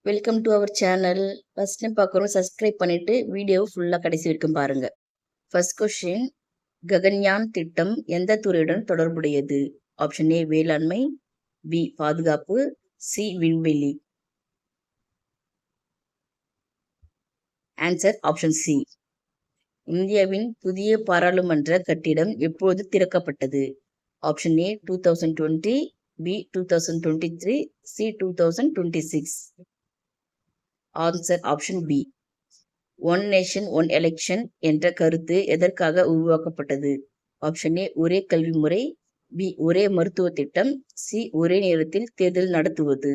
Welcome to our channel. First time பார்க்குறோம் subscribe பண்ணிட்டு video ஃபுல்லாக கடைசி வரைக்கும் பாருங்க. ஃபர்ஸ்ட் கொஸ்டின், ககன்யான் திட்டம் எந்த துறையுடன் தொடர்புடையது? ஆப்ஷன் ஏ வேளாண்மை, பி பாதுகாப்பு, சி விண்வெளி. Answer option C. இந்தியாவின் புதிய பாராளுமன்ற கட்டிடம் எப்போது திறக்கப்பட்டது? Option A 2020, B 2023, C 2026. Answer option B. One nation one election என்ற கருத்து எதற்காக உருவாக்கப்பட்டது? ஆப்ஷன் ஏ ஒரே கல்வி முறை, பி ஒரே மருத்துவ திட்டம், சி ஒரே நேரத்தில் தேர்தல் நடத்துவது.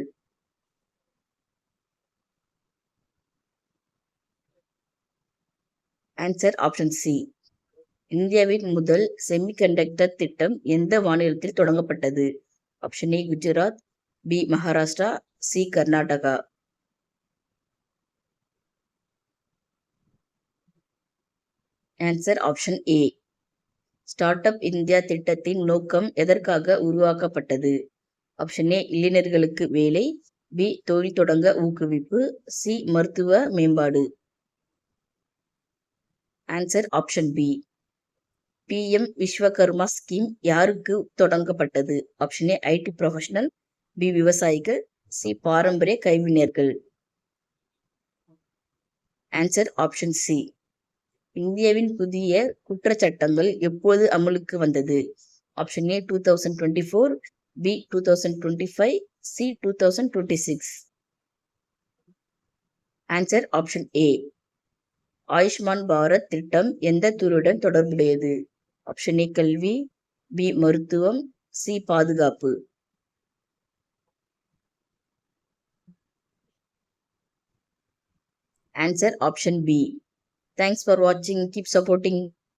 Answer option C. இந்தியாவின் முதல் செமிகண்டக்டர் திட்டம் எந்த மாநிலத்தில் தொடங்கப்பட்டது? Option A Gujarat, B Maharashtra, C Karnataka. Answer option A. Start up India திட்டத்தின் நோக்கம் எதற்காக உருவாக்கப்பட்டது? ஆப்ஷன் ஏ இளைஞர்களுக்கு வேலை, பி தொழில் தொடங்க ஊக்குவிப்பு, சி மருத்துவ மேம்பாடு. Answer option B. PM Vishwakarma scheme யாருக்கு தொடங்கப்பட்டது? Option A IT professional, B விவசாயிகள், சி பாரம்பரிய கைவினைஞர்கள். Answer option C. இந்தியாவின் புதிய குற்றச்சட்டங்கள் எப்போது அமலுக்கு வந்தது? Option A 2024, B 2025, C 2026. Answer option A. Ayushman Bharat திட்டம் எந்த துறையுடன் தொடர்புடையது? ஆப்ஷன் ஏ கல்வி, பி மருத்துவம், சி பாதுகாப்பு. Answer option B. Thanks for watching. Keep supporting.